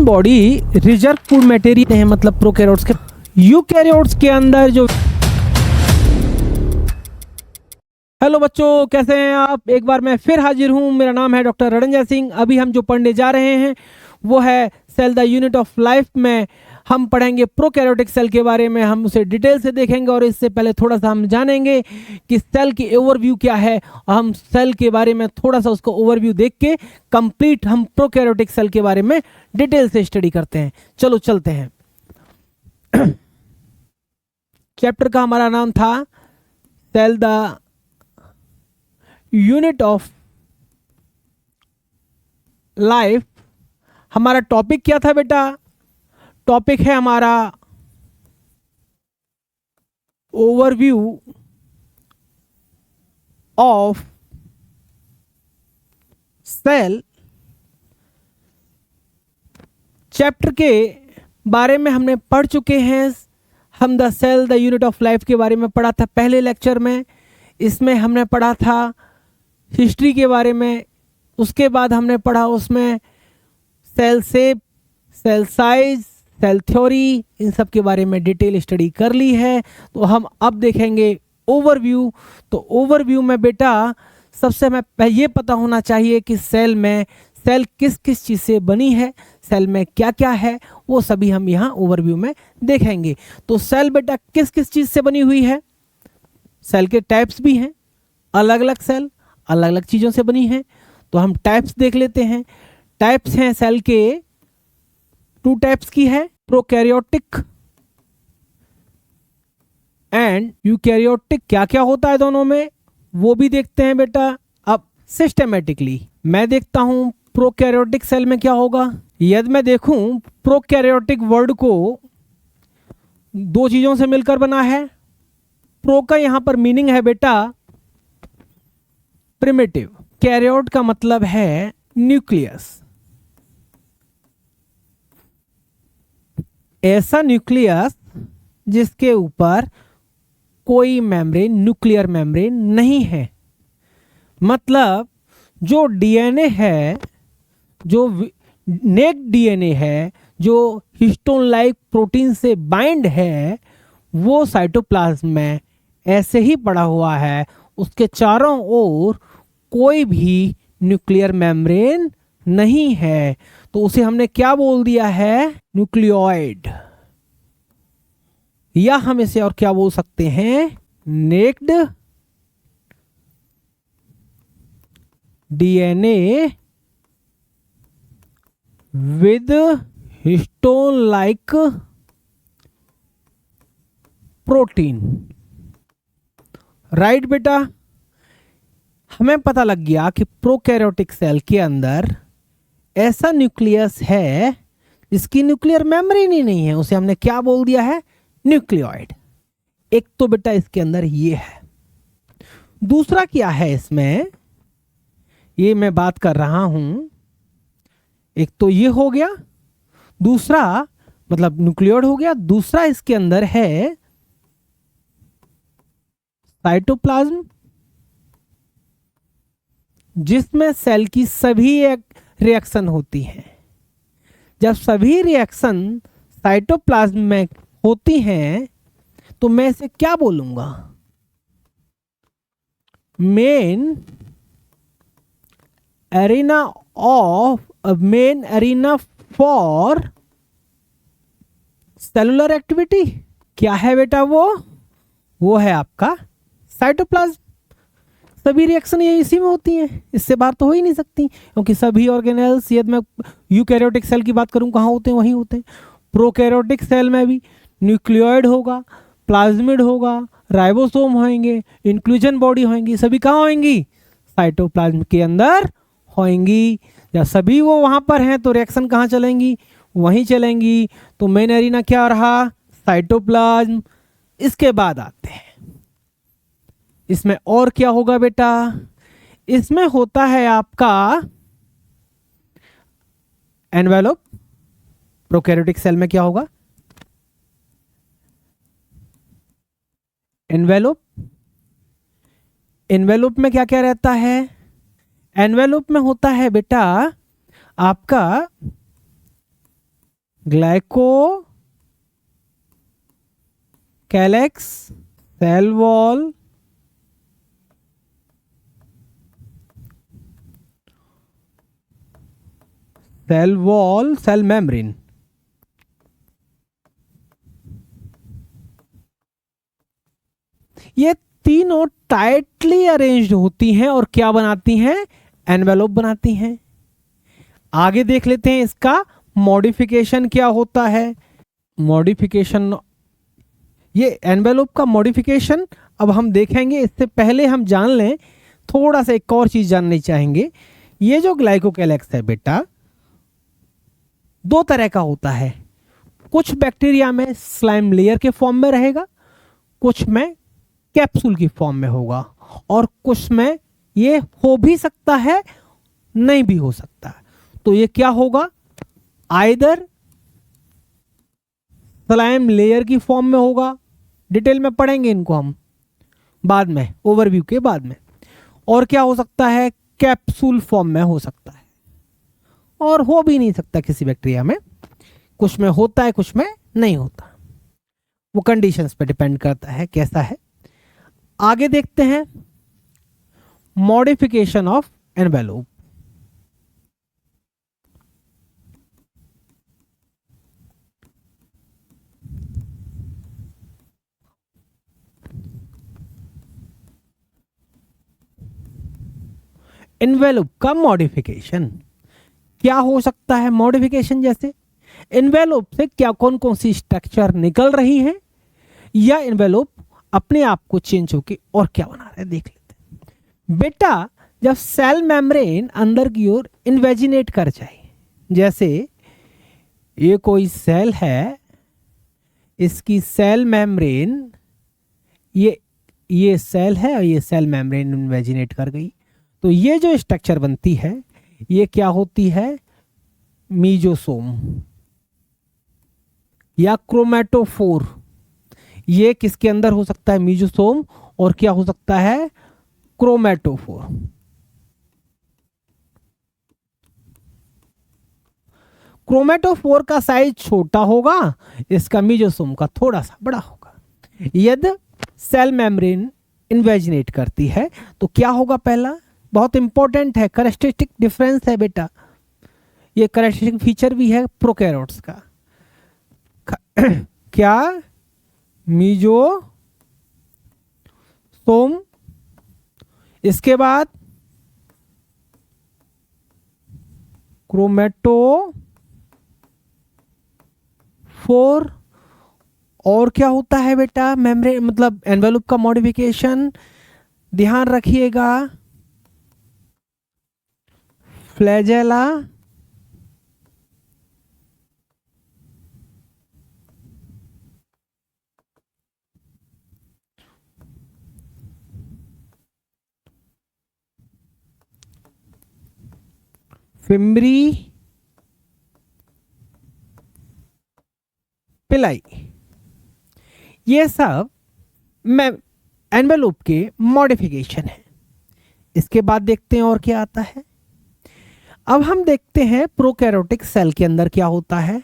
Body reserve food material है, मतलब prokaryotes के। यूकैरियोट्स के अंदर जो। हेलो बच्चों, कैसे हैं आप? एक बार मैं फिर हाजिर हूं। मेरा नाम है डॉक्टर रणजय सिंह। अभी हम जो पढ़ने जा रहे हैं वो है cell the unit of life में हम पढ़ेंगे प्रोकैरियोटिक सेल के बारे में। हम उसे डिटेल से देखेंगे और इससे पहले थोड़ा सा हम जानेंगे कि सेल की ओवरव्यू क्या है। हम सेल के बारे में थोड़ा सा उसको ओवरव्यू देख के कंप्लीट हम प्रोकैरियोटिक सेल के बारे में डिटेल से स्टडी करते हैं। चलो चलते हैं। चैप्टर का हमारा नाम था cell the unit of life. हमारा टॉपिक क्या था बेटा? टॉपिक है हमारा ओवरव्यू ऑफ सेल। चैप्टर के बारे में हमने पढ़ चुके हैं। हम the cell the unit of life के बारे में पढ़ा था पहले लेक्चर में। इसमें हमने पढ़ा था हिस्ट्री के बारे में। उसके बाद हमने पढ़ा उसमें cell shape, cell size, cell theory, इन सब के बारे में डिटेल स्टडी कर ली है। तो हम अब देखेंगे ओवरव्यू। तो ओवरव्यू में बेटा सबसे हमें ये पता होना चाहिए कि सेल में सेल किस किस चीज़ से बनी है, सेल में क्या क्या है, वो सभी हम यहाँ ओवरव्यू में देखेंगे। तो सेल बेटा किस किस चीज़ से बनी हुई है? सेल के टाइप्स भी हैं, अलग अलग सेल अलग अलग चीज़ों से बनी है। तो हम टाइप्स देख लेते हैं। टाइप्स हैं सेल के, 2 टाइप्स की है, प्रोकैरियोटिक एंड यूकैरियोटिक। क्या क्या होता है दोनों में वो भी देखते हैं बेटा। अब सिस्टेमेटिकली मैं देखता हूं प्रोकैरियोटिक सेल में क्या होगा। यदि मैं देखूं प्रोकैरियोटिक वर्ड को 2 चीज़ों से मिलकर बना है। प्रो का यहां पर मीनिंग है बेटा प्रिमिटिव। कैरियोट का मतलब है न्यूक्लियस। ऐसा न्यूक्लियस जिसके ऊपर कोई मेम्ब्रेन, न्यूक्लियर मेम्ब्रेन नहीं है। मतलब जो डीएनए है, जो नेक डीएनए है, जो हिस्टोन लाइक प्रोटीन से बाइंड है, वो साइटोप्लाज्म में ऐसे ही पड़ा हुआ है। उसके चारों ओर कोई भी न्यूक्लियर मेम्ब्रेन नहीं है। तो उसे हमने क्या बोल दिया है? न्यूक्लियोइड। या हम इसे और क्या बोल सकते हैं? Naked DNA with histone like protein. Right बेटा, हमें पता लग गया कि प्रोकैरियोटिक सेल के अंदर ऐसा न्यूक्लियस है जिसकी न्यूक्लियर मेम्ब्रेन ही नहीं है। उसे हमने क्या बोल दिया है? न्यूक्लियोइड। एक तो बेटा इसके अंदर ये है। दूसरा क्या है इसमें, ये मैं बात कर रहा हूं। एक तो ये हो गया, दूसरा मतलब न्यूक्लियोइड हो गया। दूसरा इसके अंदर है साइटोप्लाज्म, जिसमें सेल की सभी रिएक्शन होती हैं। जब सभी रिएक्शन साइटोप्लाज्म में होती हैं तो मैं इसे क्या बोलूंगा? Main arena for cellular activity. क्या है बेटा वो है आपका साइटोप्लाज्म। सभी रिएक्शन ये इसी में होती हैं, इससे बाहर तो हो ही नहीं सकती, क्योंकि सभी ऑर्गेनेल्स, यदि मैं यूकैरियोटिक सेल की बात करूं, कहाँ होते हैं? वहीं होते हैं। प्रोकैरियोटिक सेल में भी न्यूक्लियोइड होगा, प्लाज्मिड होगा, राइबोसोम होंगे, इंक्लूजन बॉडी होंगी। सभी कहाँ होंगी? साइटोप्लाज्म के अंदर होंगी। जब सभी वो वहाँ पर हैं तो रिएक्शन कहाँ चलेंगी? वहीं चलेंगी। तो मेन एरिना क्या रहा? साइटोप्लाज्म। इसके बाद आते हैं इसमें और क्या होगा बेटा? इसमें होता है आपका एनवेलोप। प्रोकैरियोटिक सेल में क्या होगा? एनवेलोप। एनवेलोप में क्या क्या रहता है? एनवेलोप में होता है बेटा आपका glycocalyx cell wall cell membrane. ये तीनों टाइटली अरेंज्ड होती हैं और क्या बनाती हैं? एनवेलोप बनाती हैं। आगे देख लेते हैं इसका मॉडिफिकेशन क्या होता है। मॉडिफिकेशन, ये एनवेलोप का मॉडिफिकेशन अब हम देखेंगे। इससे पहले हम जान लें, थोड़ा सा एक और चीज जाननी चाहेंगे। ये जो ग्लाइकोकैलेक्स है बेटा, दो तरह का होता है। कुछ बैक्टीरिया में स्लाइम लेयर के फॉर्म में रहेगा, कुछ में कैप्सूल की फॉर्म में होगा, और कुछ में ये हो भी सकता है, नहीं भी हो सकता। तो ये क्या होगा? आइदर स्लाइम लेयर की फॉर्म में होगा, डिटेल में पढ़ेंगे इनको हम बाद में, ओवरव्यू के बाद में। और क्या हो सकता है? कैप्सूल फॉर्म में हो सकता है, और हो भी नहीं सकता किसी बैक्टीरिया में। कुछ में होता है, कुछ में नहीं होता। वो कंडीशंस पे डिपेंड करता है कैसा है। आगे देखते हैं मॉडिफिकेशन ऑफ एनवेलोप। एनवेलोप का मॉडिफिकेशन क्या हो सकता है? मॉडिफिकेशन जैसे एनवेलोप से क्या कौन कौन सी स्ट्रक्चर निकल रही है, या एनवेलोप अपने आप को चेंज होके और क्या बना रहा है, देख लेते हैं। बेटा, जब सेल मेम्ब्रेन अंदर की ओर इन्वेजिनेट कर जाए, जैसे ये कोई सेल है, इसकी सेल मेम्ब्रेन, ये सेल है और ये सेल मेम्ब्रेन इन्वेजिनेट कर गई, तो ये जो स्ट्रक्चर बनती है ये क्या होती है? मीजोसोम या क्रोमेटोफोर। ये किसके अंदर हो सकता है? मीजोसोम। और क्या हो सकता है? क्रोमेटोफोर। क्रोमेटोफोर का साइज छोटा होगा, इसका मीजोसोम का थोड़ा सा बड़ा होगा। यदि सेल मेम्ब्रेन इन्वेजिनेट करती है तो क्या होगा? पहला बहुत इंपॉर्टेंट है, कैरेक्टरिस्टिक डिफरेंस है बेटा, ये कैरेक्टरिस्टिक फीचर भी है प्रोकैरियोट्स का। क्या? मीजोसोम, इसके बाद क्रोमेटोफोर, और क्या होता है बेटा? मेम्ब्रेन मतलब एनवेलोप का मॉडिफिकेशन, ध्यान रखिएगा, फ्लैजेला, फिम्ब्री पिलाई, ये सब एनवेलोप के मॉडिफिकेशन है। इसके बाद देखते हैं और क्या आता है। अब हम देखते हैं प्रोकैरियोटिक सेल के अंदर क्या होता है।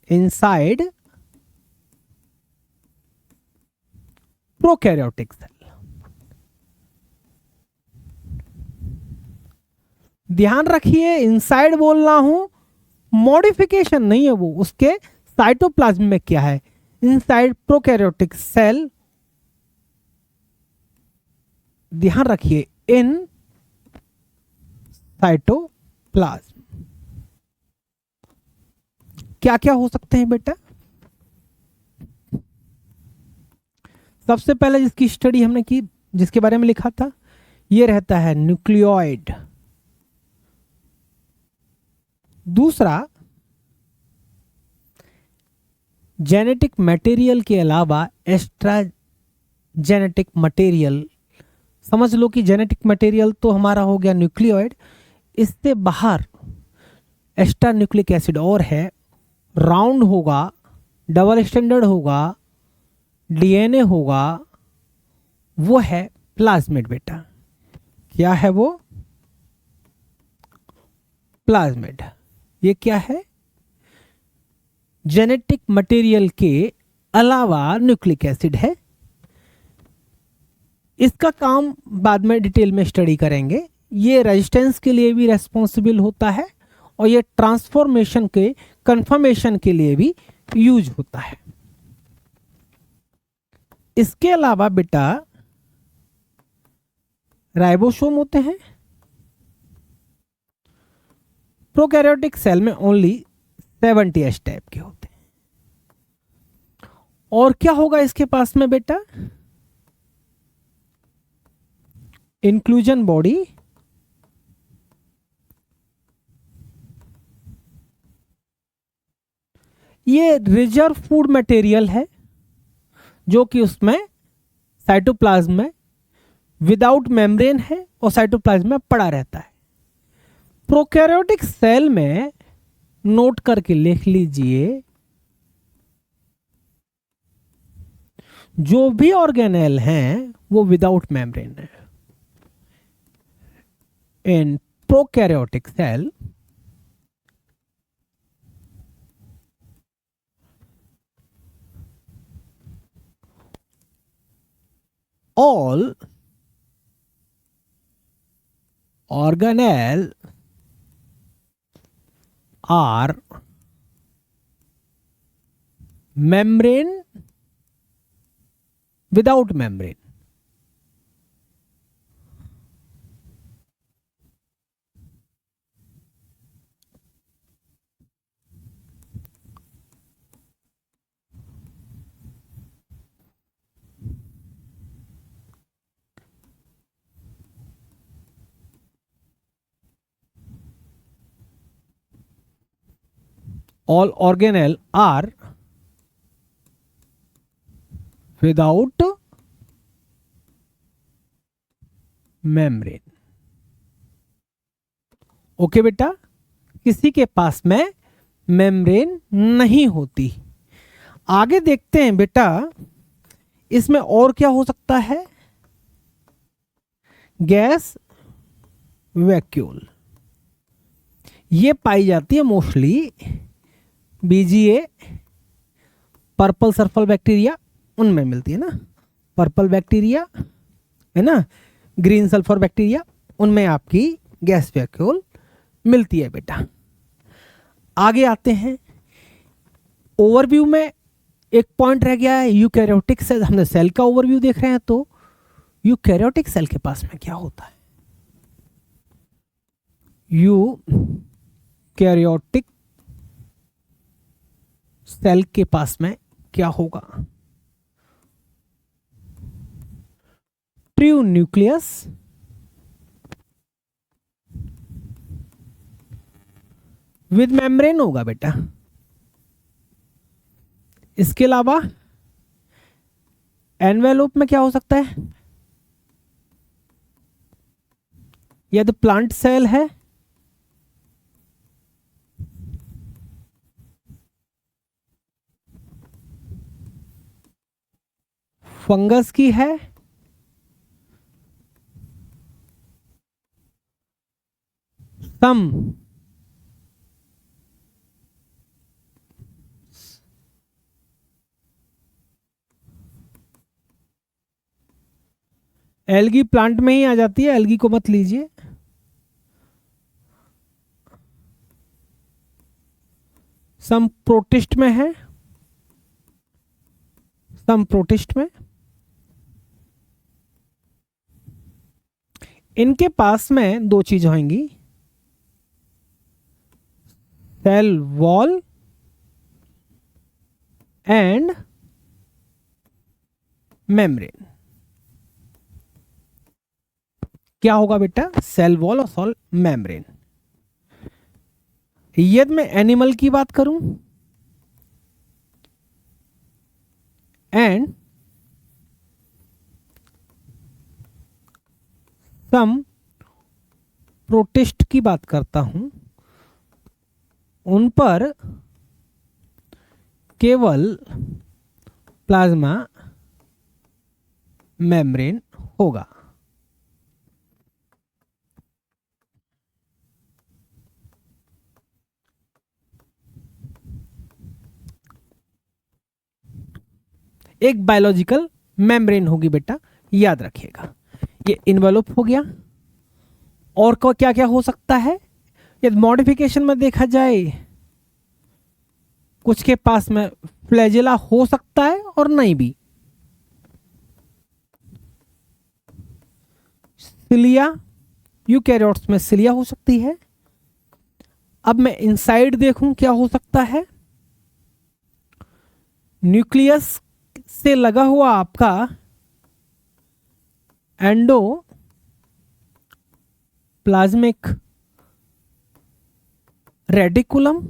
इनसाइड प्रोकैरियोटिक सेल, ध्यान रखिए इनसाइड बोल रहा हूं, मॉडिफिकेशन नहीं है वो, उसके साइटोप्लाज्म में क्या है? इनसाइड प्रोकैरियोटिक सेल, ध्यान रखिए, इन साइटोप्लाज्म क्या क्या हो सकते हैं बेटा? सबसे पहले जिसकी स्टडी हमने की, जिसके बारे में लिखा था, ये रहता है न्यूक्लियोइड। दूसरा, जेनेटिक मटेरियल के अलावा एक्स्ट्रा जेनेटिक मटेरियल। समझ लो कि जेनेटिक मटेरियल तो हमारा हो गया न्यूक्लियोइड, इससे बाहर एक्स्ट्रा न्यूक्लिक एसिड और है, राउंड होगा, डबल स्टैंडर्ड होगा, डीएनए होगा, वो है प्लाज्मिड बेटा। क्या है वो? प्लाज्मिड। ये क्या है? जेनेटिक मटेरियल के अलावा न्यूक्लिक एसिड है। इसका काम बाद में डिटेल में स्टडी करेंगे। ये रेजिस्टेंस के लिए भी रेस्पॉन्सिबल होता है और ये ट्रांसफॉर्मेशन के कंफर्मेशन के लिए भी यूज होता है। इसके अलावा बेटा राइबोसोम होते हैं। प्रोकैरियोटिक सेल में ओनली 70S टाइप के होते हैं। और क्या होगा इसके पास में बेटा? इंक्लूजन बॉडी, ये रिजर्व फूड मटेरियल है जो कि उसमें साइटोप्लाज्म में विदाउट मेम्ब्रेन है और साइटोप्लाज्म में पड़ा रहता है। प्रोकैरियोटिक सेल में नोट करके लिख लीजिए, जो भी ऑर्गेनेल हैं वो विदाउट मेम्ब्रेन है। In prokaryotic cell all organelle are membrane without membrane. All organelle are without membrane. Okay बेटा, किसी के पास में मेम्ब्रेन नहीं होती। आगे देखते हैं बेटा, इसमें और क्या हो सकता है? गैस वैक्यूल, ये पाई जाती है mostly VGA, purple sulphur bacteria, उनमें मिलती है ना। पर्पल बैक्टीरिया है ना, ग्रीन सल्फर बैक्टीरिया, उनमें आपकी गैस वैक्यूल मिलती है बेटा। आगे आते हैं, ओवरव्यू में एक पॉइंट रह गया है यूकैरियोटिक सेल। हमने सेल का ओवरव्यू देख रहे हैं, तो यूकैरियोटिक सेल के पास में क्या होता है? यूकैरियोटिक सेल के पास में क्या होगा? ट्रू न्यूक्लियस, विद मेम्ब्रेन होगा बेटा। इसके अलावा एनवेलोप में क्या हो सकता है? यदि प्लांट सेल है, फंगस की है, सम एल्गी प्लांट में ही आ जाती है, एल्गी को मत लीजिए। सम प्रोटिस्ट में है, सम प्रोटिस्ट में। इनके पास में दो चीज होंगी, सेल वॉल एंड मेम्ब्रेन। क्या होगा बेटा? सेल वॉल और सेल मेम्ब्रेन। यदि मैं एनिमल की बात करूं, एंड सम प्रोटिस्ट की बात करता हूं, उन पर केवल प्लाज्मा मेम्ब्रेन होगा। एक बायोलॉजिकल मेम्ब्रेन होगी बेटा, याद रखिएगा। ये इन्वेलप हो गया। और क्या क्या हो सकता है यदि मॉडिफिकेशन में देखा जाए, कुछ के पास में फ्लैजेला हो सकता है और नहीं भी। सिलिया, यूकैरियोट्स में सिलिया हो सकती है। अब मैं इनसाइड देखूं क्या हो सकता है। न्यूक्लियस से लगा हुआ आपका endo plasmic reticulum,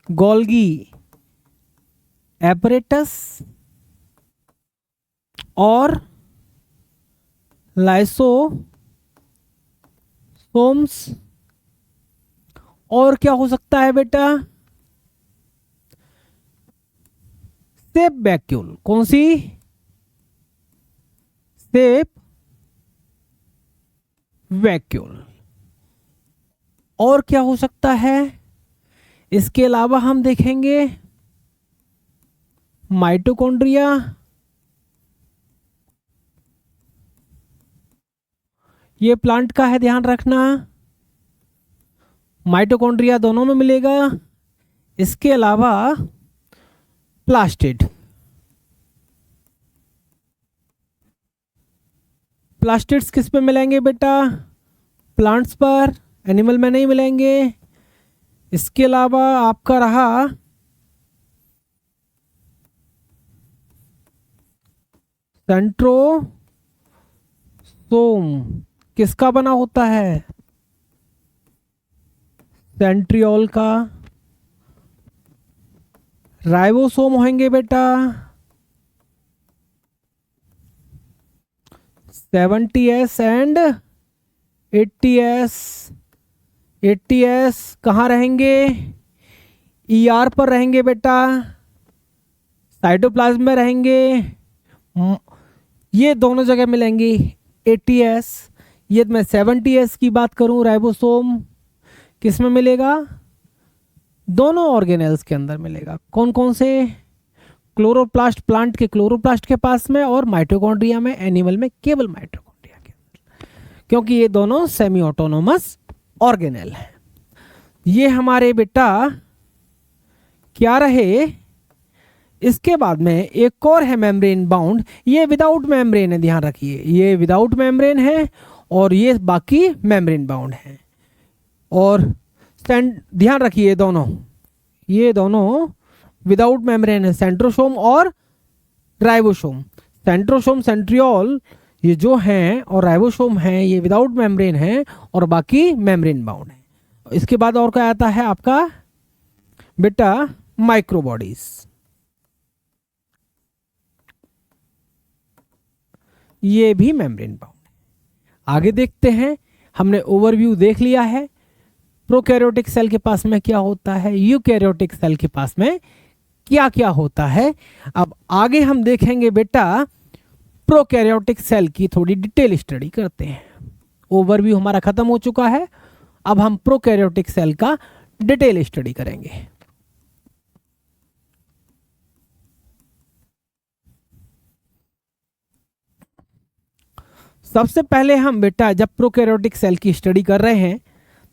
Golgi apparatus और लाइसोसोम्स। और क्या हो सकता है बेटा, सेप वैक्यूल। कौन सी? सेप वैक्यूल। और क्या हो सकता है इसके अलावा, हम देखेंगे माइटोकॉन्ड्रिया, ये प्लांट का है, ध्यान रखना। माइटोकॉन्ड्रिया दोनों में मिलेगा। इसके अलावा प्लास्टिड, प्लास्टिड्स किस पे मिलेंगे बेटा? प्लांट्स पर, एनिमल में नहीं मिलेंगे। इसके अलावा आपका रहा सेंट्रोसोम, किसका बना होता है? सेंट्रियोल का। राइबोसोम होंगे बेटा 70s एंड 80s। 80s कहाँ रहेंगे? ER पर रहेंगे बेटा, साइटोप्लाज्म में रहेंगे। ये दोनों जगह मिलेंगी 80s। ये मैं 70s की बात करूं, राइबोसोम किस में मिलेगा? दोनों ऑर्गेनेल्स के अंदर मिलेगा। कौन कौन से? क्लोरोप्लास्ट, प्लांट के क्लोरोप्लास्ट के पास में, और माइटोकॉन्ड्रिया में, एनिमल में केवल माइटोकॉन्ड्रिया के अंदर, क्योंकि ये दोनों सेमी ऑटोनोमस ऑर्गेनेल हैं। ये हमारे बेटा क्या रहे? इसके बाद में एक और है मेम्ब्रेन बाउंड, ये विदाउट मेम्ब्रेन है, ध्यान रखिए। ये विदाउट मेम्ब्रेन है और ये बाकी मेम्ब्रेन बाउंड है। और ध्यान रखिए ये दोनों विदाउट मेम्ब्रेन है, सेंट्रोसोम और राइबोसोम। सेंट्रोसोम, सेंट्रियोल ये जो हैं, और राइबोसोम हैं, ये विदाउट मेम्ब्रेन है और बाकी मेम्ब्रेन बाउंड है। इसके बाद और क्या आता है आपका बेटा? माइक्रोबॉडीज। ये भी मेम्ब्रेन बाउंड है। आगे देखते हैं। हमने ओवरव्यू देख लिया है प्रोकैरियोटिक सेल के पास में क्या होता है, यूकैरियोटिक सेल के पास में क्या क्या होता है। अब आगे हम देखेंगे बेटा प्रोकैरियोटिक सेल की थोड़ी डिटेल स्टडी करते हैं। ओवरव्यू हमारा खत्म हो चुका है, अब हम प्रोकैरियोटिक सेल का डिटेल स्टडी करेंगे। सबसे पहले हम बेटा जब प्रोकैरियोटिक सेल की स्टडी कर रहे हैं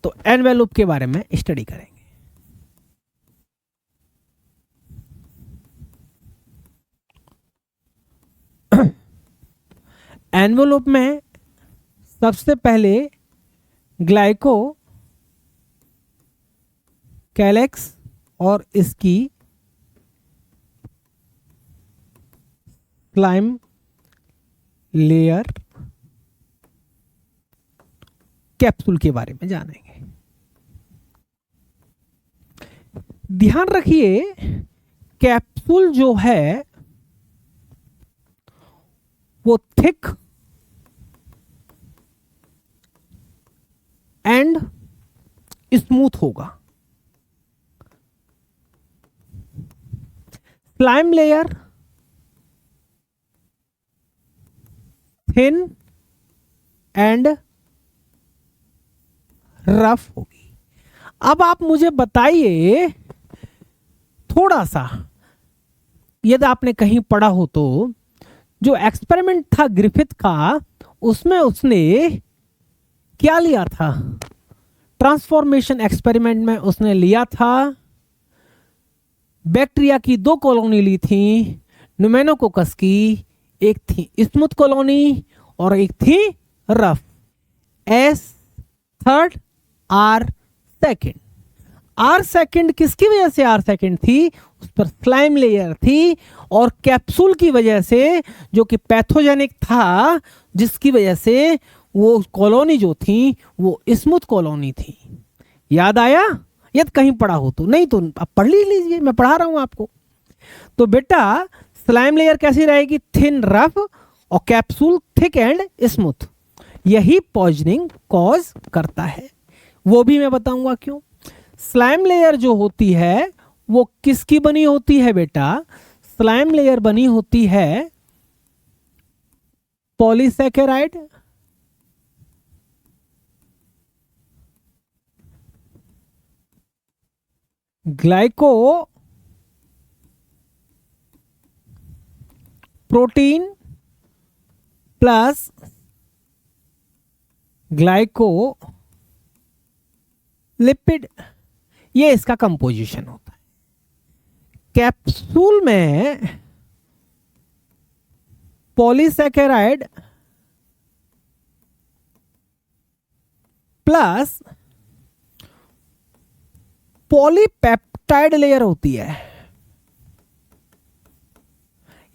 तो एनवेलप के बारे में स्टडी करेंगे। एनवेलप में सबसे पहले ग्लाइको कैलेक्स और इसकी स्लाइम लेयर कैप्सूल के बारे में जानेंगे। ध्यान रखिए कैप्सूल जो है वो थिक एंड स्मूथ होगा। Slime layer thin and rough होगी। अब आप मुझे बताइए थोड़ा सा यदि आपने कहीं पढ़ा हो तो जो एक्सपेरिमेंट था ग्रिफिथ का, उसमें उसने क्या लिया था? ट्रांसफॉर्मेशन एक्सपेरिमेंट में उसने लिया था, बैक्टीरिया की 2 कॉलोनी ली थी न्यूमेनोकोकस की, एक थी स्मूथ कॉलोनी और एक थी rough. S third, R second. R second किसकी वजह से आर सेकंड थी? उस पर स्लाइम लेयर थी और कैप्सूल की वजह से, जो कि पैथोजेनिक था, जिसकी वजह से वो कॉलोनी जो थी वो स्मूथ कॉलोनी थी। याद आया? यदि कहीं पढ़ा हो तो, नहीं तो आप पढ़ लीजिए, मैं पढ़ा रहा हूं आपको। तो बेटा स्लाइम लेयर कैसी रहेगी? थिन रफ और कैप्सूल थिक एंड स्मूथ। यही पॉइजनिंग कॉज करता है, वो भी मैं बताऊंगा क्यों। स्लाइम लेयर जो होती है वो किसकी बनी होती है बेटा? स्लाइम लेयर बनी होती है polysaccharide, glyco protein plus glyco lipid, ये इसका कंपोजिशन होता है। कैप्सूल में पॉलीसैकेराइड प्लस पॉलीपेप्टाइड लेयर होती है।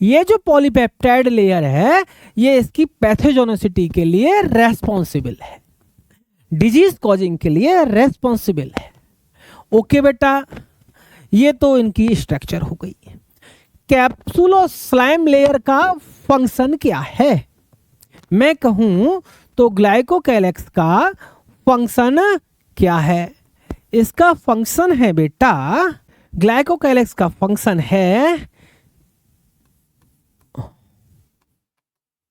ये जो पॉलीपेप्टाइड लेयर है ये इसकी पैथोजेनिसिटी के लिए रेस्पॉन्सिबल है, डिजीज कॉजिंग के लिए रेस्पॉन्सिबल है। ओके बेटा, ये तो इनकी स्ट्रक्चर हो गई। कैप्सूल और स्लाइम लेयर का फंक्शन क्या है? मैं कहूं तो ग्लाइकोकैलेक्स का फंक्शन क्या है? इसका फंक्शन है बेटा, ग्लाइकोकैलेक्स का फंक्शन है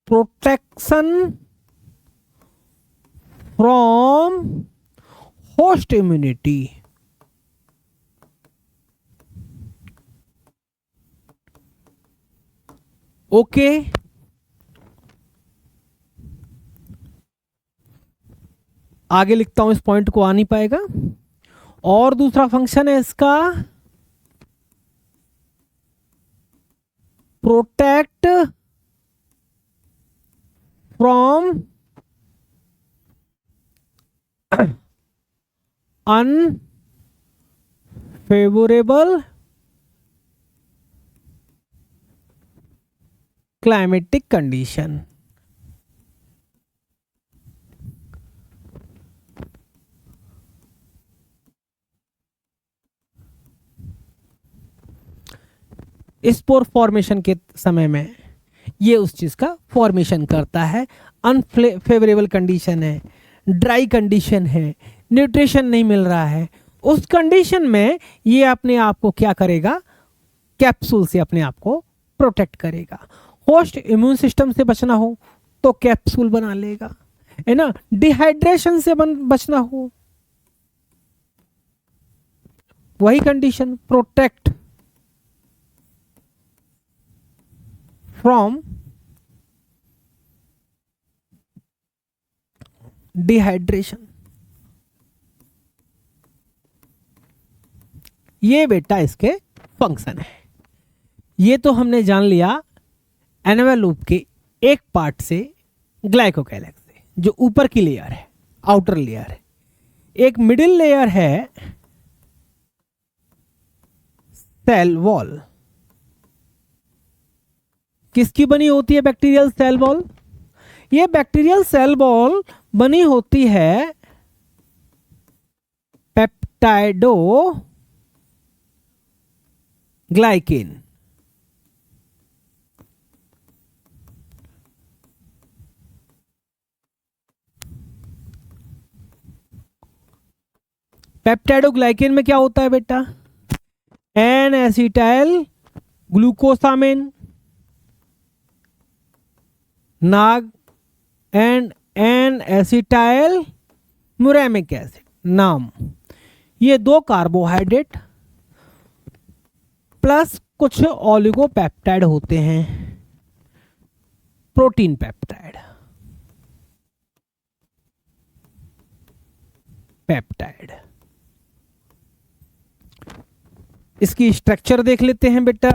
protection from host immunity. Okay, आगे लिखता हूं, इस पॉइंट को आ नहीं पाएगा। और दूसरा फंक्शन है इसका protect from unfavourable climatic condition. Spore formation के समय में ये उस चीज का फॉर्मेशन करता है। अनफेवरेबल कंडीशन है, ड्राई कंडीशन है, न्यूट्रिशन नहीं मिल रहा है, उस कंडीशन में ये अपने आप को क्या करेगा? कैप्सूल से अपने आप को प्रोटेक्ट करेगा। होस्ट इम्यून सिस्टम से बचना हो तो कैप्सूल बना लेगा, है ना। डिहाइड्रेशन से बचना हो, वही कंडीशन, प्रोटेक्ट फ्रॉम डिहाइड्रेशन। ये बेटा इसके फंक्शन है। ये तो हमने जान लिया एनावेल लूप के एक पार्ट से, ग्लाइकोकैलेक्स से, जो ऊपर की लेयर है, आउटर लेयर है। एक मिडिल लेयर है सेल वॉल। किसकी बनी होती है बैक्टीरियल सेल वॉल? ये बैक्टीरियल सेल वॉल बनी होती है पेप्टाइडो ग्लाइकेन। पेप्टाइडोग्लाइकेन में क्या होता है बेटा? N acetyl glucosamine, NAG and N acetyl muramic acid नाम। ये 2 कार्बोहाइड्रेट प्लस कुछ ओलिगोपेप्टाइड होते हैं, प्रोटीन पेप्टाइड, पेप्टाइड। इसकी स्ट्रक्चर देख लेते हैं बेटा।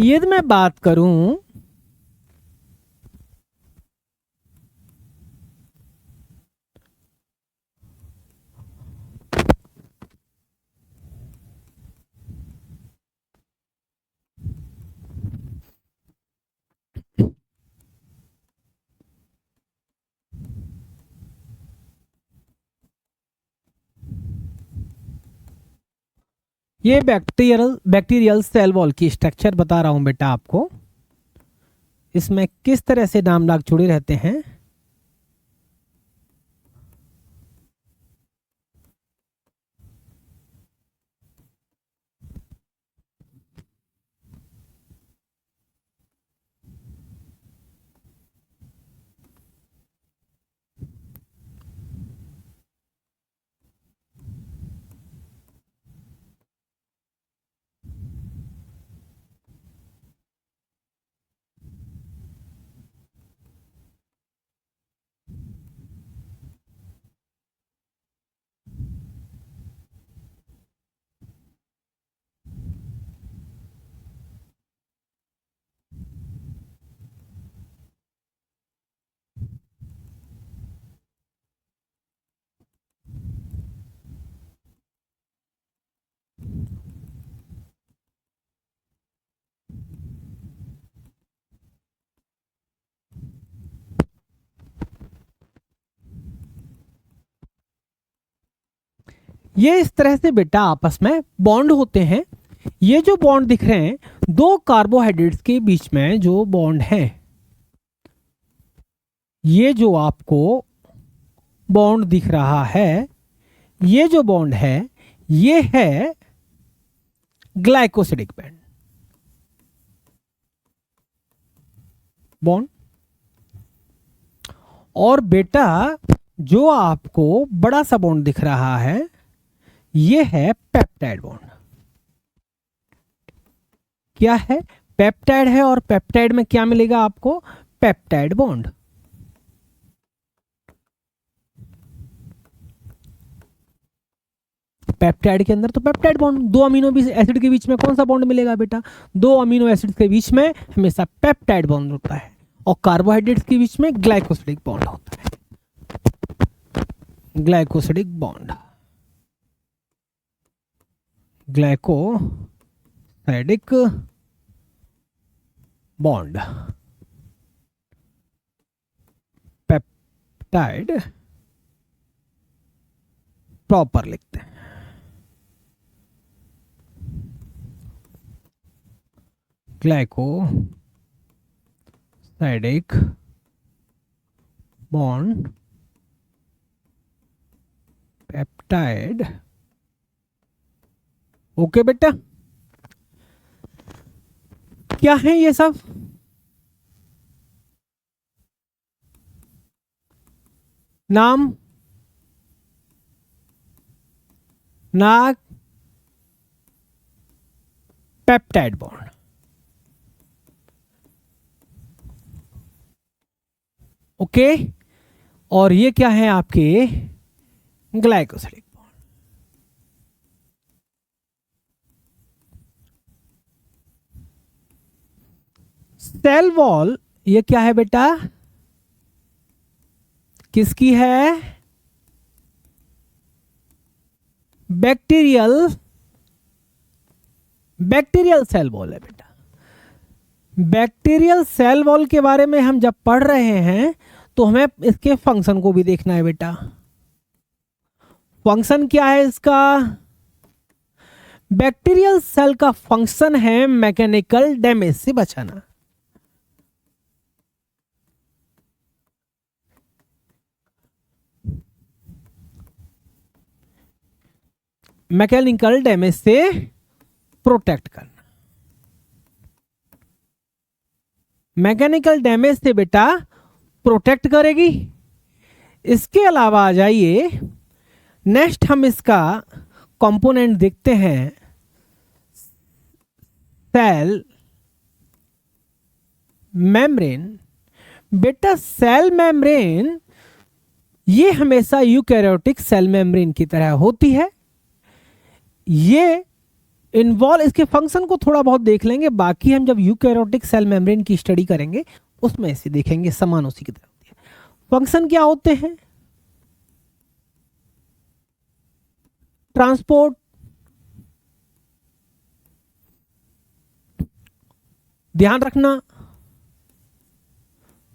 यदि मैं बात करूं ये बैक्टीरियल सेल वॉल की स्ट्रक्चर बता रहा हूं बेटा आपको। इसमें किस तरह से नाम लाग जुड़े रहते हैं। ये इस तरह से बेटा आपस में बॉन्ड होते हैं। ये जो बॉन्ड दिख रहे हैं, दो कार्बोहाइड्रेट्स के बीच में जो बॉन्ड है, ये जो आपको बॉन्ड दिख रहा है, ये जो बॉन्ड है, ये है ग्लाइकोसिडिक बॉन्ड। और बेटा जो आपको बड़ा सा बॉन्ड दिख रहा है, ये है पेप्टाइड बॉन्ड। क्या है? पेप्टाइड है। और पेप्टाइड में क्या मिलेगा आपको? Peptide bond. पेप्टाइड के अंदर तो पेप्टाइड बॉन्ड, दो अमीनो एसिड के बीच में कौन सा बॉन्ड मिलेगा बेटा? दो अमीनो एसिड के बीच में हमेशा पेप्टाइड बॉन्ड होता है। और कार्बोहाइड्रेट्स के बीच में ग्लाइकोसिडिक बॉन्ड होता है, glycosidic bond, glycosidic bond. Peptide proper लिखते हैं। Glycosidic bond, peptide. ओके बेटा, क्या है ये सब? नाम, नाक, पेप्टाइड बॉन्ड। ओके, और ये क्या है आपके? Glycosidic bond. सेल वॉल ये क्या है बेटा? किसकी है? बैक्टीरियल सेल वॉल है बेटा। बैक्टीरियल सेल वॉल के बारे में हम जब पढ़ रहे हैं तो हमें इसके फंक्शन को भी देखना है बेटा। फंक्शन क्या है इसका? बैक्टीरियल सेल का फंक्शन है मैकेनिकल डैमेज से बचाना। मैकेनिकल डैमेज से प्रोटेक्ट करना। मैकेनिकल डैमेज से बेटा प्रोटेक्ट करेगी। इसके अलावा आ जाइए, नेक्स्ट हम इसका कंपोनेंट देखते हैं। Cell membrane. बेटा सेल मेम्ब्रेन ये हमेशा यूकैरियोटिक सेल मेम्ब्रेन की तरह होती है। ये इन्वॉल्व, इसके फंक्शन को थोड़ा बहुत देख लेंगे, बाकी हम जब यूकैरियोटिक सेल मेम्ब्रेन की स्टडी करेंगे उसमें ऐसे देखेंगे, समान उसी की तरह होती है। फंक्शन क्या होते हैं? ट्रांसपोर्ट, ध्यान रखना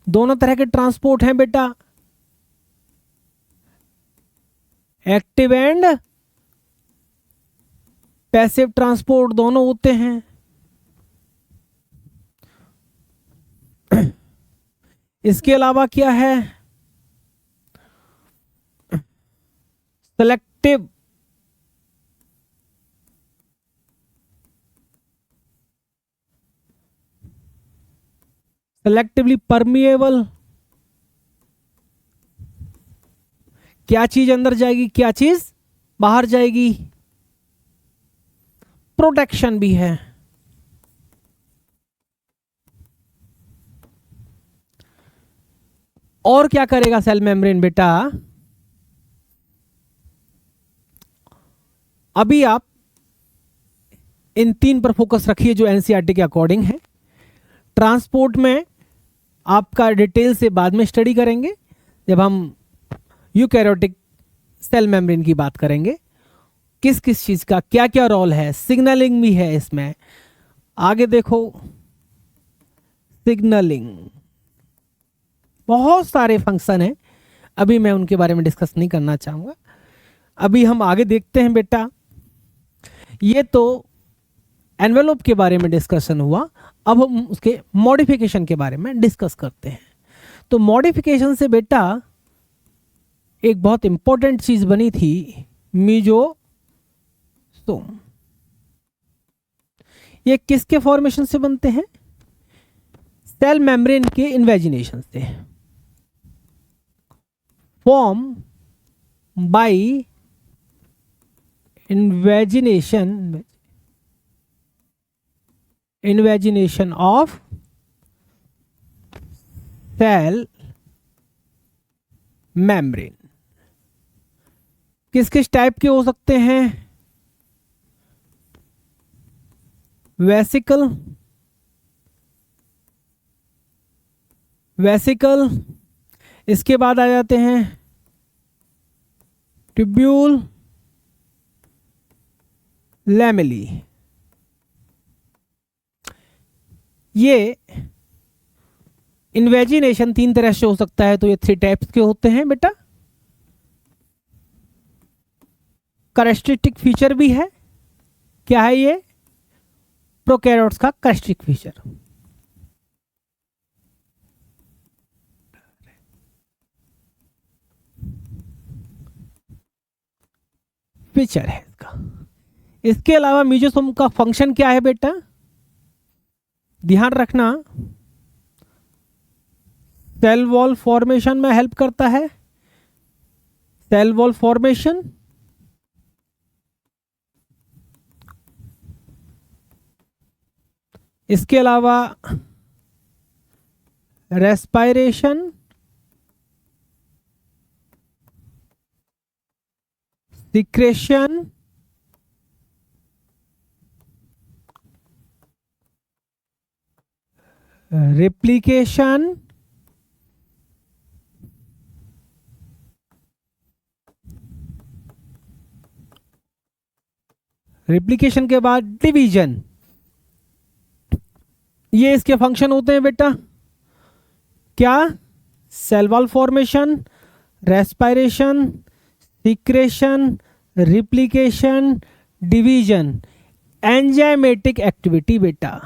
दोनों तरह के ट्रांसपोर्ट हैं बेटा, एक्टिव एंड पैसिव ट्रांसपोर्ट दोनों होते हैं। इसके अलावा क्या है? सेलेक्टिव, सेलेक्टिवली परमिएबल, क्या चीज अंदर जाएगी क्या चीज बाहर जाएगी। प्रोटेक्शन भी है। और क्या करेगा सेल मेम्ब्रेन बेटा? अभी आप इन तीन पर फोकस रखिए जो एनसीईआरटी के अकॉर्डिंग है। ट्रांसपोर्ट में आपका डिटेल से बाद में स्टडी करेंगे जब हम यूकैरियोटिक सेल मेम्ब्रेन की बात करेंगे, किस किस चीज का क्या क्या रोल है। सिग्नलिंग भी है इसमें, आगे देखो सिग्नलिंग, बहुत सारे फंक्शन हैं, अभी मैं उनके बारे में डिस्कस नहीं करना चाहूंगा। अभी हम आगे देखते हैं बेटा। ये तो एनवेलोप के बारे में डिस्कशन हुआ, अब हम उसके मॉडिफिकेशन के बारे में डिस्कस करते हैं। तो मॉडिफिकेशन से बेटा एक बहुत इंपॉर्टेंट चीज बनी थी, मीजोसोम। ये किसके फॉर्मेशन से बनते हैं? सेल मेम्ब्रेन के इन्वेजिनेशन से। Form by invagination of cell membrane. किस किस टाइप के हो सकते हैं? वेसिकल, इसके बाद आ जाते हैं ट्यूब्यूल, लैमेली। ये इन्वेजिनेशन तीन तरह से हो सकता है, तो ये 3 टाइप्स के होते हैं बेटा। कैरेक्टरिस्टिक फीचर भी है, क्या है ये? प्रोकैरियोट्स का कैरेक्टरिस्टिक फीचर है इसका। इसके अलावा मीजोसोम का फंक्शन क्या है बेटा? ध्यान रखना, सेल वॉल फॉर्मेशन में हेल्प करता है, सेल वॉल फॉर्मेशन। इसके अलावा रेस्पायरेशन, सिक्रेशन, रेप्लिकेशन, रेप्लिकेशन के बाद डिवीजन। ये इसके फंक्शन होते हैं बेटा। क्या? Cell wall formation, respiration, secretion, replication, division, enzymatic activity बेटा।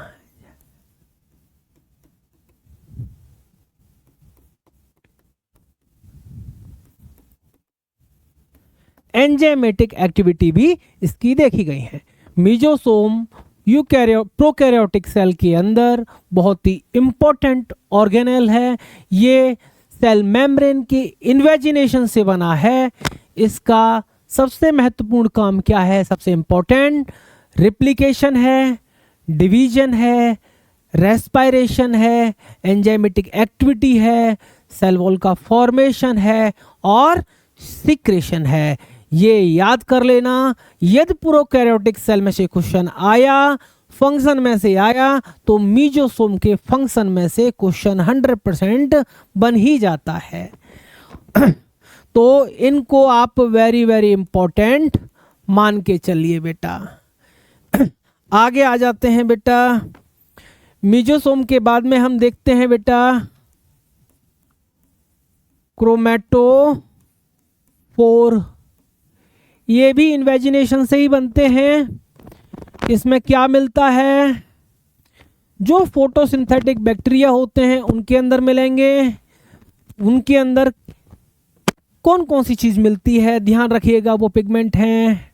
एंजाइमेटिक एक्टिविटी भी इसकी देखी गई है। मीजोसोम प्रोकैरियोटिक सेल के अंदर बहुत ही इंपॉर्टेंट ऑर्गेनेल है। ये सेल मेम्ब्रेन के इन्वेजिनेशन से बना है। इसका सबसे महत्वपूर्ण काम क्या है? सबसे इंपॉर्टेंट रिप्लिकेशन है, डिवीजन है, रेस्पायरेशन है, एंजाइमेटिक एक्टिविटी है, सेल वॉल का फॉर्मेशन है और सिक्रेशन है। ये याद कर लेना। यदि प्रोकैरियोटिक सेल में से क्वेश्चन आया, फंक्शन में से आया, तो मीजोसोम के फंक्शन में से क्वेश्चन 100% बन ही जाता है। तो इनको आप वेरी वेरी इंपॉर्टेंट मान के चलिए बेटा। आगे आ जाते हैं बेटा। मीजोसोम के बाद में हम देखते हैं बेटा क्रोमैटोफोर। ये भी इन्वेजिनेशन से ही बनते हैं। इसमें क्या मिलता है? जो फोटोसिंथेटिक बैक्टीरिया होते हैं उनके अंदर मिलेंगे। उनके अंदर कौन कौन सी चीज मिलती है ध्यान रखिएगा, वो पिगमेंट हैं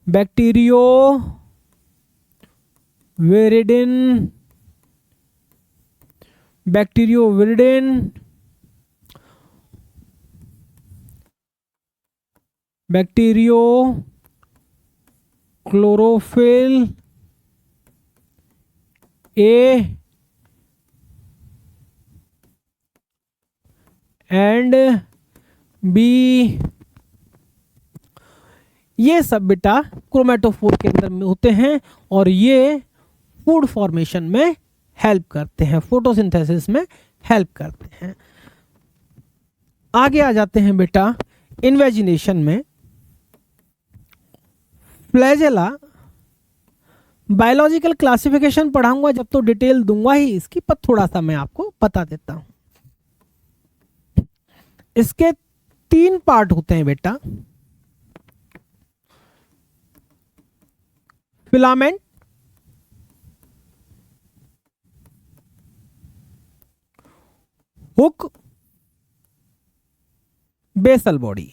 bacterioviridin, bacteriochlorophyll A and B. ये सब बेटा क्रोमैटोफोर के अंदर में होते हैं और ये फूड फॉर्मेशन में हेल्प करते हैं, फोटोसिंथेसिस में हेल्प करते हैं। आगे आ जाते हैं बेटा इन्वेजिनेशन में। फ्लैजेला बायोलॉजिकल क्लासिफिकेशन पढ़ाऊंगा जब तो डिटेल दूंगा ही इसकी, पर थोड़ा सा मैं आपको बता देता हूं। इसके 3 पार्ट होते हैं बेटा। Filament, hook, basal body.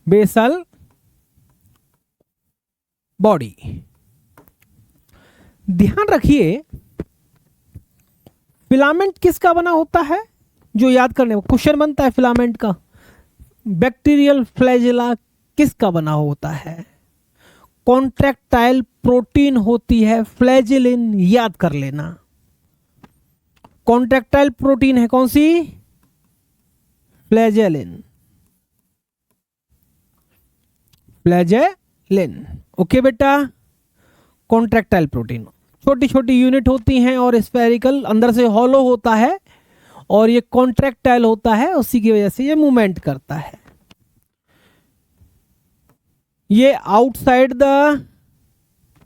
Basal body, ध्यान रखिए फिलामेंट किसका बना होता है, जो याद करने में क्वेश्चन बनता है फिलामेंट का। बैक्टीरियल फ्लैजेला किसका बना होता है? कॉन्ट्रैक्टाइल प्रोटीन होती है फ्लैजेलिन, याद कर लेना। कॉन्ट्रैक्टाइल प्रोटीन है कौन सी? फ्लैजेलिन, फ्लैजेलिन। ओके बेटा, कॉन्ट्रैक्टाइल प्रोटीन छोटी छोटी यूनिट होती हैं और स्फेरिकल, अंदर से हॉलो होता है और ये कॉन्ट्रैक्टाइल होता है, उसी की वजह से ये मूवमेंट करता है। ये आउटसाइड द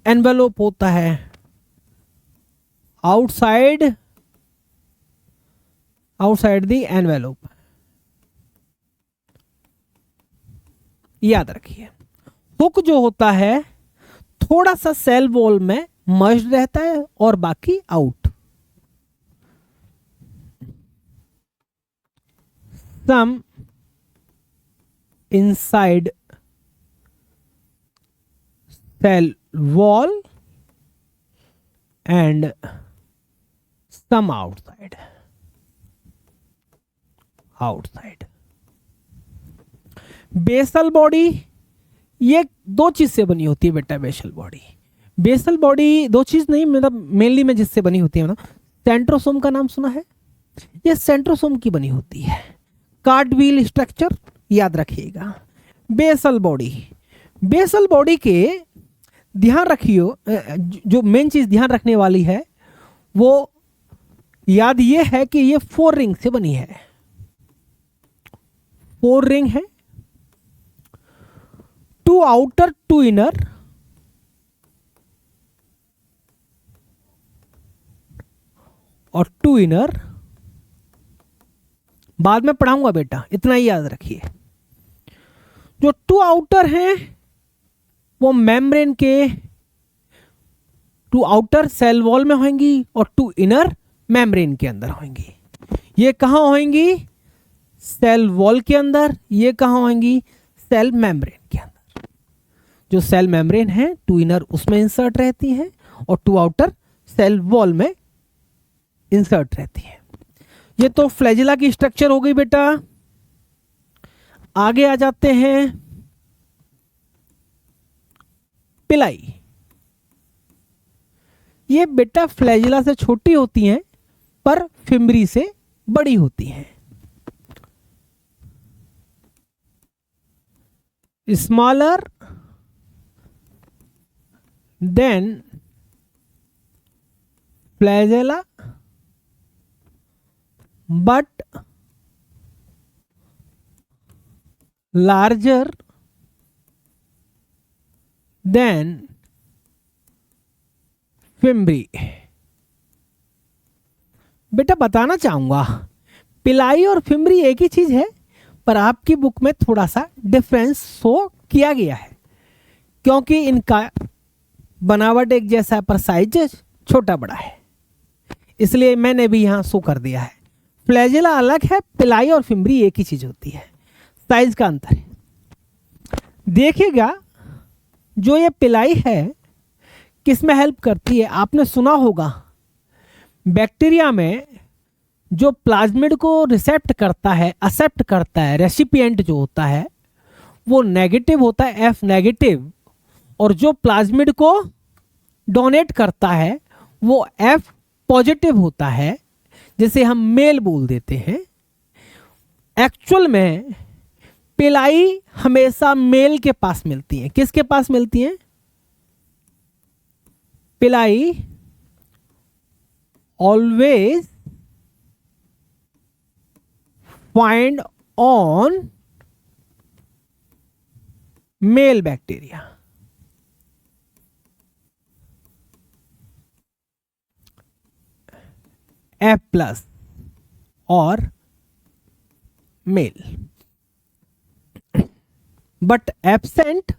एनवेलोप होता है, आउटसाइड द एनवेलोप, याद रखिए। हुक जो होता है थोड़ा सा सेल वॉल में मर्ज रहता है और बाकी out. Some inside cell wall and some outside. Basal body ये 2 चीज से बनी होती है बेटा। बेसल बॉडी 2 चीज नहीं, मतलब मेनली में जिससे बनी होती है ना, सेंट्रोसोम का नाम सुना है? ये सेंट्रोसोम की बनी होती है। कार्डव्हील स्ट्रक्चर याद रखिएगा। बेसल बॉडी के ध्यान रखियो, जो मेन चीज ध्यान रखने वाली है वो याद ये है कि ये 4 रिंग से बनी है। 4 रिंग है, 2 आउटर 2 इनर, और 2 इनर। बाद में पढ़ाऊंगा बेटा, इतना ही याद रखिए। जो 2 आउटर हैं वो मेम्ब्रेन के 2 आउटर सेल वॉल में होंगी और 2 इनर मेम्ब्रेन के अंदर होंगी। ये कहां होंगी? सेल वॉल के अंदर। ये कहां होंगी? सेल मेम्ब्रेन के अंदर। जो सेल मेम्ब्रेन है 2 इनर उसमें इंसर्ट रहती है और 2 आउटर सेल वॉल में इंसर्ट रहती है। ये तो फ्लैजिला की स्ट्रक्चर हो गई बेटा। आगे आ जाते हैं। पिलाई, ये बेटा फ्लैजिला से छोटी होती हैं पर फिम्बरी से बड़ी होती हैं। Smaller than flagella but larger than fimbriae. बेटा बताना चाहूंगा, पिलाई और फिम्बरी एक ही चीज है, पर आपकी बुक में थोड़ा सा डिफरेंस शो किया गया है क्योंकि इनका बनावट एक जैसा है पर साइज छोटा बड़ा है, इसलिए मैंने भी यहां शो कर दिया है। फ्लैजिला अलग है, पिलाई और फिम्बरी एक ही चीज होती है, साइज का अंतर है। देखिएगा जो ये पिलाई है किस में हेल्प करती है, आपने सुना होगा बैक्टीरिया में जो प्लाज्मिड को रिसेप्ट करता है, एक्सेप्ट करता है, रेसिपिएंट जो होता है वो नेगेटिव होता है, F नेगेटिव, और जो प्लाज्मिड को डोनेट करता है वो F पॉजिटिव होता है, जिसे हम मेल बोल देते हैं। एक्चुअल में पिलाई हमेशा मेल के पास मिलती है। किसके पास मिलती है? Pili always find on male bacteria. F plus और male, but absent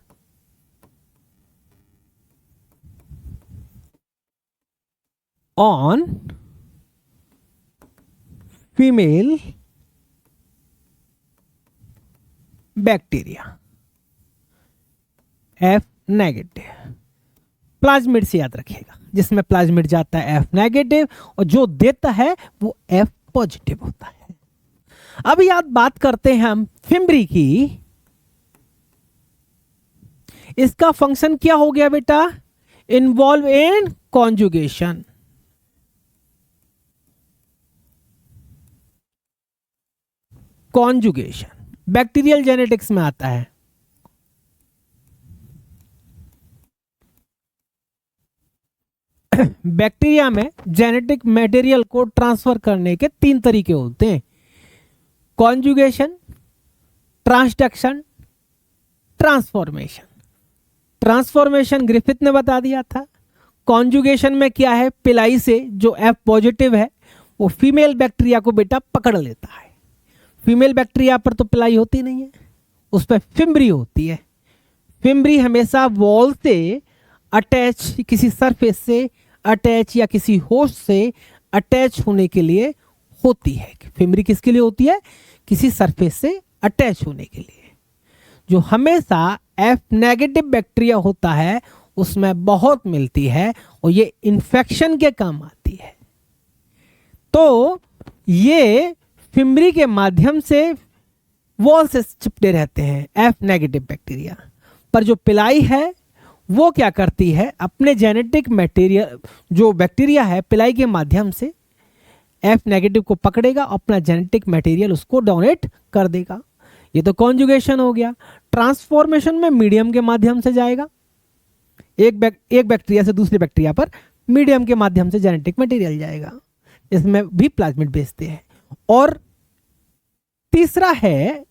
on female bacteria. F negative, plasmid से याद रखिएगा, जिसमें प्लाज्मिड जाता है F नेगेटिव और जो देता है वो F पॉजिटिव होता है। अब याद बात करते हैं हम फिम्बरी की। इसका फंक्शन क्या हो गया बेटा? Involve in conjugation. Conjugation bacterial genetics में आता है। बैक्टीरिया में जेनेटिक मटेरियल को ट्रांसफर करने के 3 तरीके होते हैं: conjugation, transduction, transformation. Transformation Griffith ने बता दिया था। कॉन्जुगेशन में क्या है? पिलाई से जो F पॉजिटिव है वो फीमेल बैक्टीरिया को बेटा पकड़ लेता है। फीमेल बैक्टीरिया पर तो पिलाई होती नहीं है, उस पर फिम्बरी होती है। फिम्बरी हमेशा वॉल से अटैच, किसी सरफेस से अटैच या किसी होस्ट से अटैच होने के लिए होती है। फिम्बरी किसके लिए होती है? किसी सरफेस से अटैच होने के लिए। जो हमेशा F नेगेटिव बैक्टीरिया होता है उसमें बहुत मिलती है और ये इन्फेक्शन के काम आती है। तो ये फिम्बरी के माध्यम से वॉल से चिपटे रहते हैं F नेगेटिव बैक्टीरिया। पर जो पिलाई है वो क्या करती है? अपने जेनेटिक मटेरियल, जो बैक्टीरिया है पिलाई के माध्यम से F नेगेटिव को पकड़ेगा, अपना जेनेटिक मटेरियल उसको डोनेट कर देगा। ये तो कॉन्जुगेशन हो गया। ट्रांसफॉर्मेशन में मीडियम के माध्यम से जाएगा, एक बैक्टीरिया से दूसरे बैक्टीरिया पर मीडियम के माध्यम से जेनेटिक मटेरियल जाएगा। इसमें भी प्लाज्मिड भेजते हैं। और तीसरा है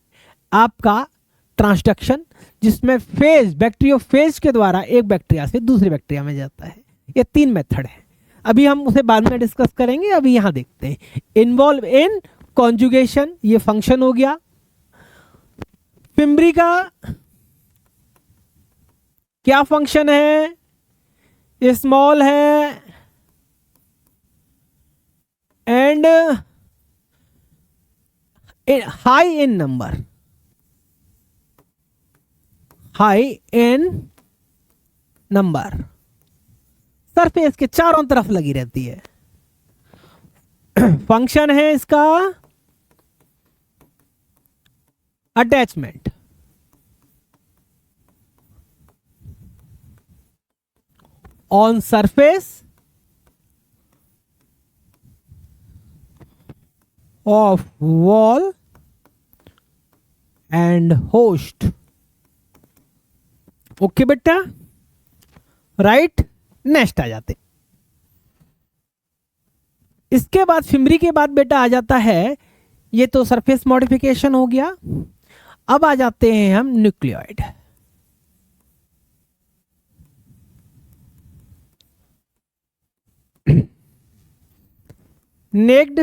आपका ट्रांसडक्शन, जिसमें फेज, बैक्टीरियोफेज के द्वारा एक बैक्टीरिया से दूसरे बैक्टीरिया में जाता है। ये 3 मेथड है, अभी हम उसे बाद में डिस्कस करेंगे। अभी यहां देखते हैं इन्वॉल्व इन कॉन्जुगेशन, ये फंक्शन हो गया। फिम्बरी का क्या फंक्शन है? स्मॉल है and high in number, high in number, surface के चारों तरफ लगी रहती है। फंक्शन है इसका attachment. On surface of wall and host. Okay बेटा, राइट। नेक्स्ट आ जाते, इसके बाद फिमरी के बाद बेटा आ जाता है, ये तो सरफेस मॉडिफिकेशन हो गया। अब आ जाते हैं हम nucleoid. Naked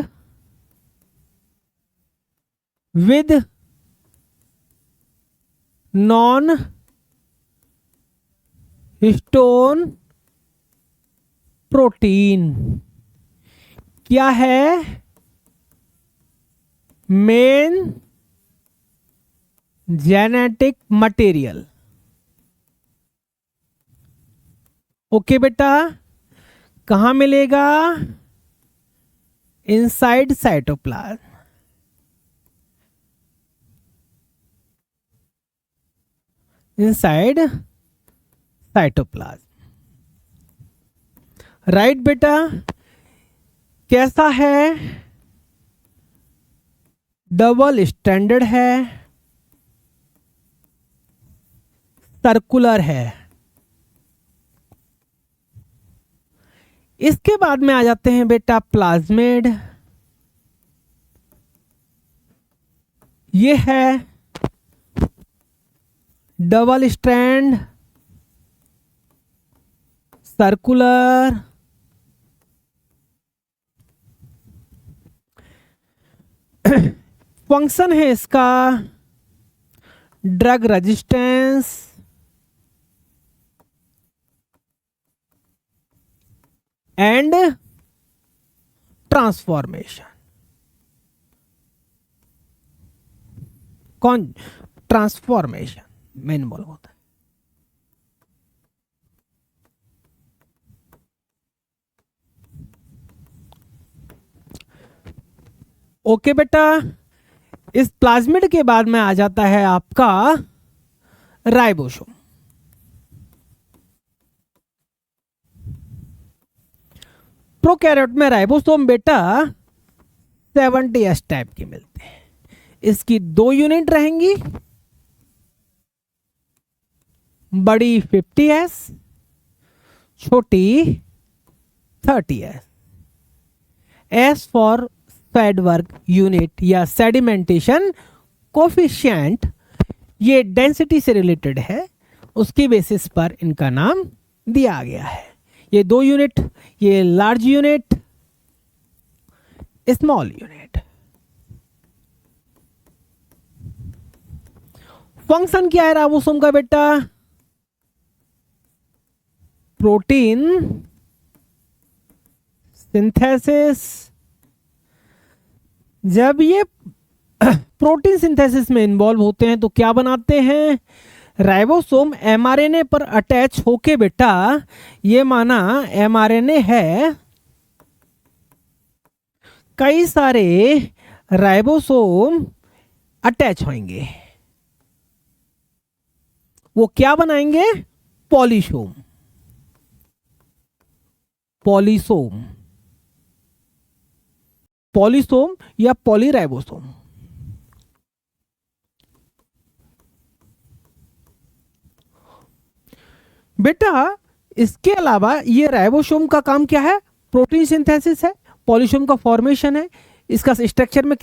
with non histone protein. क्या है? Main genetic material. ओके बेटा, कहां मिलेगा? Inside cytoplasm. Inside cytoplasm, right बेटा। कैसा है? डबल स्टैंडर्ड है, सर्कुलर है। इसके बाद में आ जाते हैं बेटा प्लाज्मेड। ये है डबल स्ट्रैंड, सर्कुलर, फंक्शन है इसका ड्रग रेजिस्टेंस एंड ट्रांसफॉर्मेशन। कौन? ट्रांसफॉर्मेशन में इन्वॉल्व होता है। ओके बेटा, इस प्लाज्मिड के बाद में आ जाता है आपका राइबोसोम। प्रोकैरियोट में राइबोसोम बेटा 70S टाइप के मिलते हैं। इसकी 2 यूनिट रहेंगी, बड़ी 50S, छोटी 30S। एस फॉर फैडवर्क यूनिट या सेडिमेंटेशन कोफिशिएंट, ये डेंसिटी से रिलेटेड है, उसकी बेसिस पर इनका नाम दिया गया है। ये 2 यूनिट, ये large unit, small unit. Function क्या है राइबोसोम का बेटा? Protein synthesis. जब ये प्रोटीन सिंथेसिस में इन्वॉल्व होते हैं तो क्या बनाते हैं? राइबोसोम एमआरएनए पर अटैच होके बेटा, ये माना एमआरएनए है, कई सारे राइबोसोम अटैच होंगे, वो क्या बनाएंगे? पॉलीसोम। पॉलीसोम, पॉलीसोम या पॉलीराइबोसोम। बेटा इसके अलावा ये राइबोसोम का काम क्या है? प्रोटीन सिंथेसिस है, पॉलीसोम का फॉर्मेशन है। इसका स्ट्रक्चर में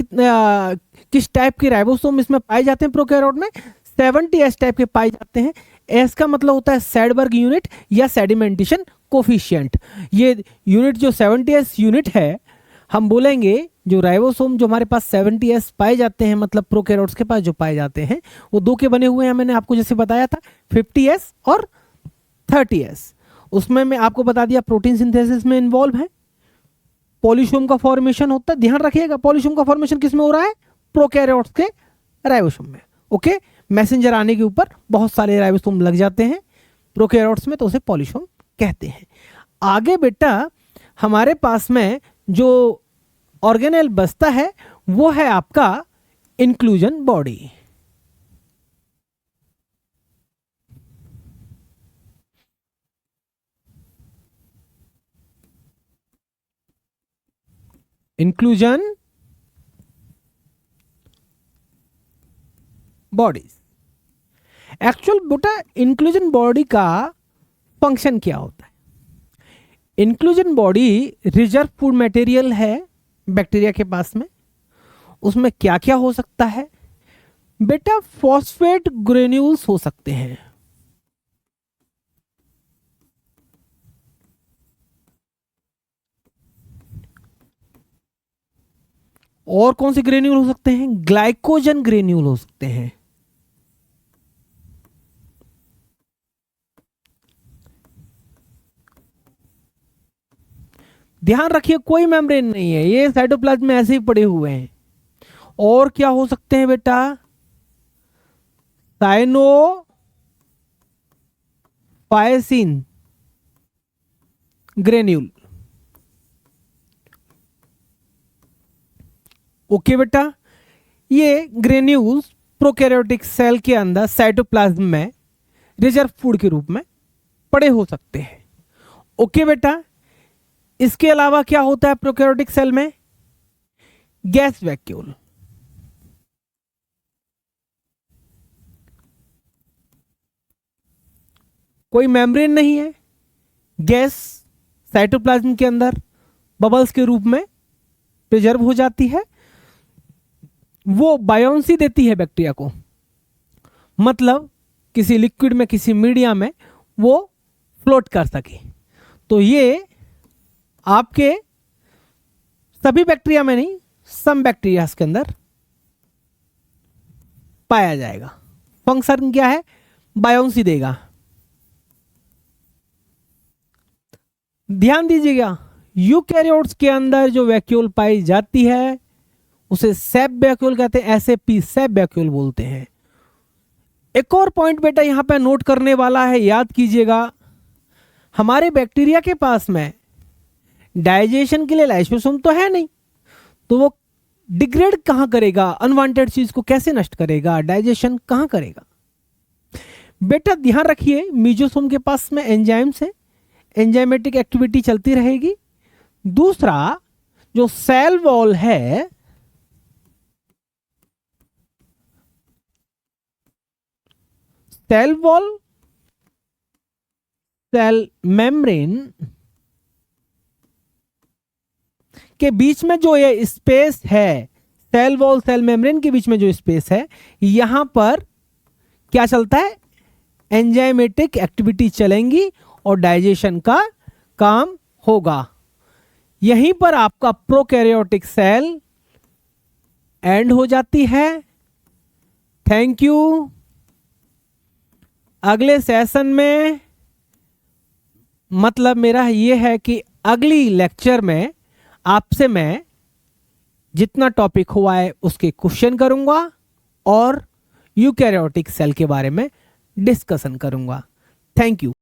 किस टाइप के राइबोसोम इसमें पाए जाते हैं? प्रोकैरियोट में 70S टाइप के पाए जाते हैं। एस का मतलब होता है सैडबर्ग यूनिट या सेडिमेंटेशन कोफिशिएंट। ये यूनिट जो 70S यूनिट है, हम बोलेंगे जो राइबोसोम जो हमारे पास 70S पाए जाते हैं, मतलब प्रोकैरियोट्स के पास जो पाए जाते हैं, वो 2 के बने हुए हैं। मैंने आपको जैसे बताया था 50S और 30S। उसमें मैं आपको बता दिया प्रोटीन सिंथेसिस में इन्वॉल्व है, पॉलीसोम का फॉर्मेशन होता है। ध्यान रखिएगा, पॉलीसोम का फॉर्मेशन किस में हो रहा है? प्रोकैरियोट्स के राइबोसोम में। ओके, मैसेंजर आने के ऊपर बहुत सारे राइबोसोम लग जाते हैं प्रोकैरियोट्स में, तो उसे पॉलीसोम कहते हैं। आगे बेटा हमारे पास में जो ऑर्गेनेल बचता है वो है आपका inclusion body. Inclusion bodies. Actual बेटा इंक्लूजन बॉडी का फंक्शन क्या होता है? Inclusion body reserve food material है बैक्टीरिया के पास में। उसमें क्या क्या हो सकता है बेटा? फॉस्फेट ग्रेन्यूल्स हो सकते हैं। और कौन से ग्रेन्यूल हो सकते हैं? ग्लाइकोजन ग्रेन्यूल हो सकते हैं। ध्यान रखिए कोई मेम्ब्रेन नहीं है, ये साइटोप्लाज्म में ऐसे ही पड़े हुए हैं। और क्या हो सकते हैं बेटा? साइनोफायसिन ग्रेन्यूल। ओके बेटा, ये ग्रेन्यूल्स प्रोकैरियोटिक सेल के अंदर साइटोप्लाज्म में रिजर्व फूड के रूप में पड़े हो सकते हैं। ओके बेटा, इसके अलावा क्या होता है प्रोकैरियोटिक सेल में? Gas vacuole. कोई मेम्ब्रेन नहीं है, गैस साइटोप्लाज्म के अंदर बबल्स के रूप में प्रिजर्व हो जाती है। वो बायोन्सी देती है बैक्टीरिया को, मतलब किसी लिक्विड में, किसी मीडिया में वो फ्लोट कर सके। तो ये आपके सभी बैक्टीरिया में नहीं, सम बैक्टीरिया के अंदर पाया जाएगा। फंक्शन क्या है? बायोन्सी देगा। ध्यान दीजिएगा, यूकैरियोट्स के अंदर जो वैक्यूल पाई जाती है उसे सैप वैक्यूल कहते हैं, एसएपी सैप वैक्यूल बोलते हैं। एक और पॉइंट बेटा यहां पे नोट करने वाला है, याद कीजिएगा, हमारे बैक्टीरिया के पास में डाइजेशन के लिए लाइसोसोम तो है नहीं, तो वो डिग्रेड कहां करेगा? अनवांटेड चीज को कैसे नष्ट करेगा? डाइजेशन कहां करेगा? बेटा ध्यान रखिए, मीजोसोम के पास में एंजाइम्स है, एंजाइमेटिक एक्टिविटी चलती रहेगी। दूसरा जो सेल वॉल है, सेल वॉल, सेल मेम्ब्रेन के बीच में जो ये स्पेस है, सेल वॉल सेल मेम्ब्रेन के बीच में जो स्पेस है, यहां पर क्या चलता है? एंजाइमेटिक एक्टिविटी चलेंगी और डाइजेशन का काम होगा। यहीं पर आपका प्रोकैरियोटिक सेल एंड हो जाती है। Thank you. अगले सेशन में, मतलब मेरा ये है कि अगली लेक्चर में आपसे मैं जितना टॉपिक हुआ है उसके क्वेश्चन करूंगा और यूकैरियोटिक सेल के बारे में डिस्कशन करूंगा। Thank you.